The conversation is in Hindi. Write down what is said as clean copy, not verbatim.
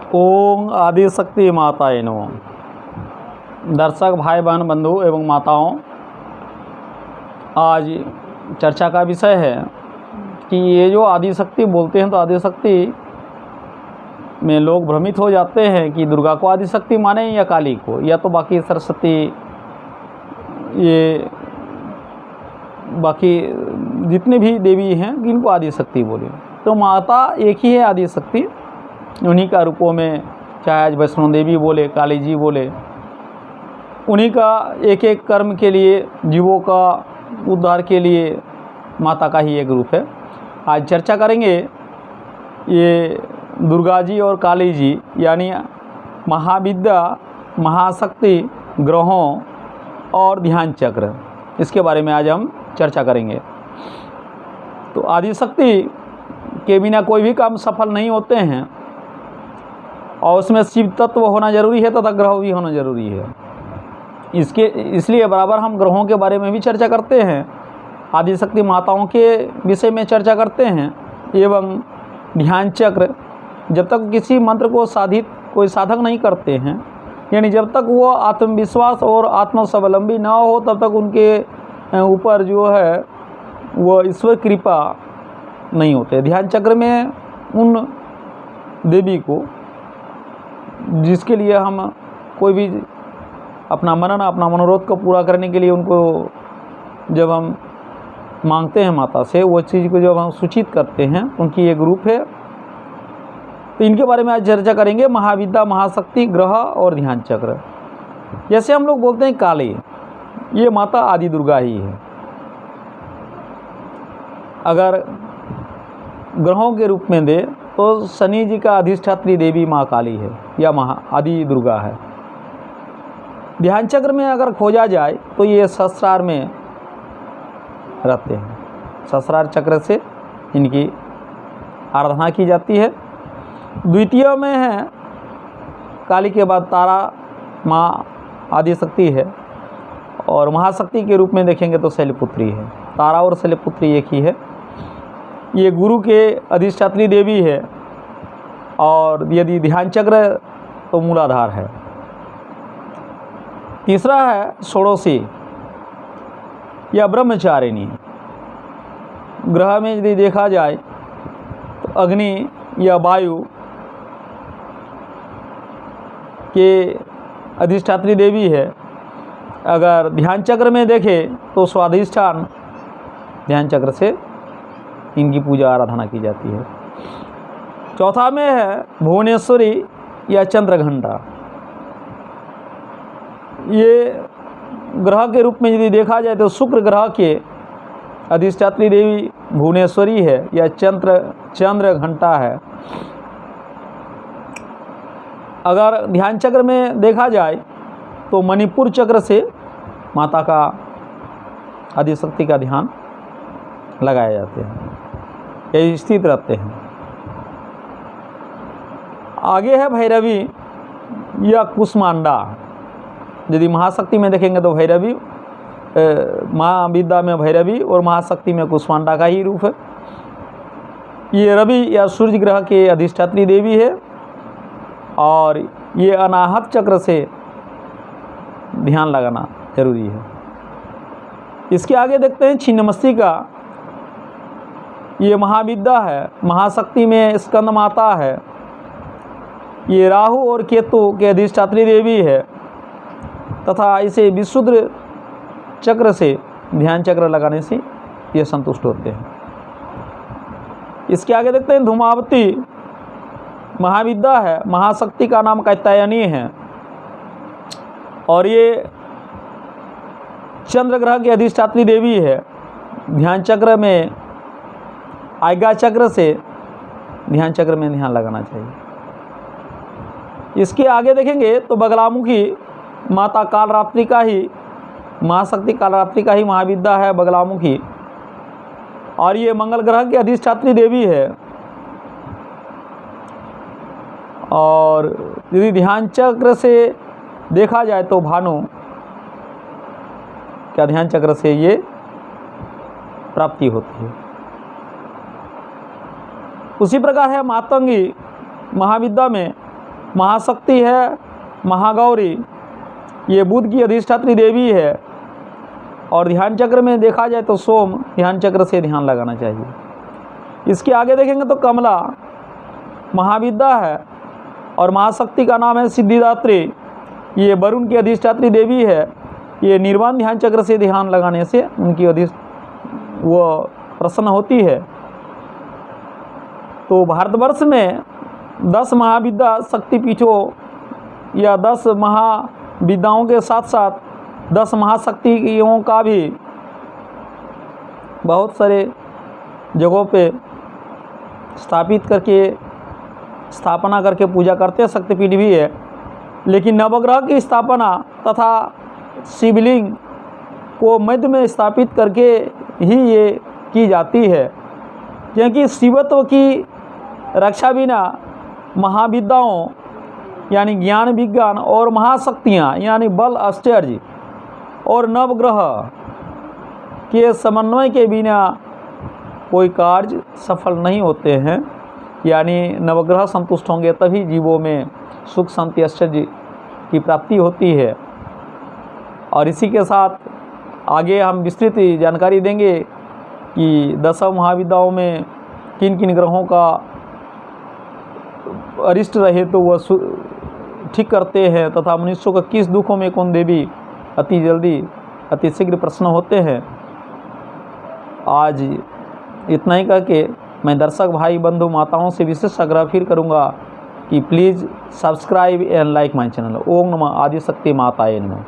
ओम आदिशक्ति माताए नमः। दर्शक भाई बहन बंधु एवं माताओं, आज चर्चा का विषय है कि ये जो आदिशक्ति बोलते हैं तो आदिशक्ति में लोग भ्रमित हो जाते हैं कि दुर्गा को आदिशक्ति माने या काली को, या तो बाकी सरस्वती, ये बाकी जितने भी देवी हैं इनको आदिशक्ति बोले। तो माता एक ही है आदिशक्ति, उन्हीं का रूपों में, चाहे आज वैष्णो देवी बोले, काली जी बोले, उन्हीं का एक एक कर्म के लिए, जीवों का उद्धार के लिए माता का ही एक रूप है। आज चर्चा करेंगे ये दुर्गा जी और काली जी, यानी महाविद्या, महाशक्ति, ग्रहों और ध्यान चक्र, इसके बारे में आज हम चर्चा करेंगे। तो आदिशक्ति के बिना कोई भी काम सफल नहीं होते हैं, और उसमें शिव तत्व होना जरूरी है तथा ग्रह भी होना जरूरी है। इसलिए बराबर हम ग्रहों के बारे में भी चर्चा करते हैं, आदिशक्ति माताओं के विषय में चर्चा करते हैं, एवं ध्यान चक्र। जब तक किसी मंत्र को साधित कोई साधक नहीं करते हैं, यानी जब तक वो आत्मविश्वास और आत्मस्वावलंबी ना हो, तब तक उनके ऊपर जो है वो ईश्वर कृपा नहीं होते। ध्यान चक्र में उन देवी को, जिसके लिए हम कोई भी अपना मनन, अपना मनोरथ को पूरा करने के लिए उनको जब हम मांगते हैं माता से, वो चीज़ को जब हम सूचित करते हैं, उनकी एक रूप है। तो इनके बारे में आज चर्चा करेंगे, महाविद्या, महाशक्ति, ग्रह और ध्यान चक्र। जैसे हम लोग बोलते हैं काली, ये माता आदि दुर्गा ही है। अगर ग्रहों के रूप में दे तो शनि जी का अधिष्ठात्री देवी माँ काली है या आदि दुर्गा है। ध्यान चक्र में अगर खोजा जाए तो ये सहस्रार में रहते हैं, सहस्रार चक्र से इनकी आराधना की जाती है। द्वितीय में है काली के बाद तारा माँ आदिशक्ति है, और महाशक्ति के रूप में देखेंगे तो शैलपुत्री है। तारा और शैलपुत्री एक ही है। ये गुरु के अधिष्ठात्री देवी है, और यदि ध्यान चक्र तो मूलाधार है। तीसरा है षोडशी या ब्रह्मचारिणी। ग्रह में यदि देखा जाए तो अग्नि या वायु के अधिष्ठात्री देवी है। अगर ध्यान चक्र में देखें तो स्वाधिष्ठान ध्यान चक्र से इनकी पूजा आराधना की जाती है। चौथा में है भुवनेश्वरी या चंद्रघंटा। ये ग्रह के रूप में यदि देखा जाए तो शुक्र ग्रह के अधिष्ठात्री देवी भुवनेश्वरी है या चंद्रघंटा है। अगर ध्यान चक्र में देखा जाए तो मणिपुर चक्र से माता का, आदिशक्ति का ध्यान लगाए जाते हैं, ये स्थित रहते हैं। आगे है भैरवी या कुष्मांडा। यदि महाशक्ति में देखेंगे तो भैरवी, महाविद्या में भैरवी और महाशक्ति में कुष्मांडा का ही रूप है। ये रवि या सूर्य ग्रह के अधिष्ठात्री देवी है, और ये अनाहत चक्र से ध्यान लगाना जरूरी है। इसके आगे देखते हैं छिन्नमस्तिका। ये महाविद्या है, महाशक्ति में स्कंद माता है। ये राहु और केतु के अधिष्ठात्री देवी है, तथा इसे विशुद्ध चक्र से, ध्यान चक्र लगाने से ये संतुष्ट होते हैं। इसके आगे देखते हैं धूमावती। महाविद्या है, महाशक्ति का नाम कात्यायनी है, और ये चंद्र ग्रह की अधिष्ठात्री देवी है। ध्यान चक्र में, आज्ञा चक्र से ध्यान चक्र में ध्यान लगाना चाहिए। इसके आगे देखेंगे तो बगलामुखी माता कालरात्रि का ही, महाशक्ति कालरात्रि का ही महाविद्या है बगलामुखी, और ये मंगल ग्रह की अधिष्ठात्री देवी है। और यदि ध्यान चक्र से देखा जाए तो भानु क्या ध्यान चक्र से ये प्राप्ति होती है। उसी प्रकार है मातंगी महाविद्या में महाशक्ति है महागौरी, ये बुध की अधिष्ठात्री देवी है। और ध्यान चक्र में देखा जाए तो सोम ध्यान चक्र से ध्यान लगाना चाहिए। इसके आगे देखेंगे तो कमला महाविद्या है और महाशक्ति का नाम है सिद्धिदात्री, ये वरुण की अधिष्ठात्री देवी है। ये निर्वाण ध्यान चक्र से ध्यान लगाने से उनकी वो प्रसन्न होती है। तो भारतवर्ष में 10 महाविद्या शक्तिपीठों या 10 महाविद्याओं के साथ साथ 10 महाशक्तियों का भी बहुत सारे जगहों पे स्थापना करके पूजा करते हैं, शक्तिपीठ भी है। लेकिन नवग्रह की स्थापना तथा शिवलिंग को मध्य में स्थापित करके ही ये की जाती है, क्योंकि शिवत्व की रक्षा बिना महाविद्याओं यानी ज्ञान विज्ञान और महाशक्तियाँ यानी बल आश्चर्य और नवग्रह के समन्वय के बिना कोई कार्य सफल नहीं होते हैं। यानी नवग्रह संतुष्ट होंगे तभी जीवों में सुख शांति आश्चर्य की प्राप्ति होती है। और इसी के साथ आगे हम विस्तृत जानकारी देंगे कि 10 महाविद्याओं में किन किन ग्रहों का अरिष्ट रहे तो वह ठीक करते हैं तथा मनुष्यों का किस दुखों में कौन देवी अति जल्दी अति शीघ्र प्रसन्न होते हैं। आज इतना ही करके मैं दर्शक भाई बंधु माताओं से विशेष आग्रह फिर करूँगा कि please subscribe and like my channel. ओम नमः आदिशक्ति माताये नमः।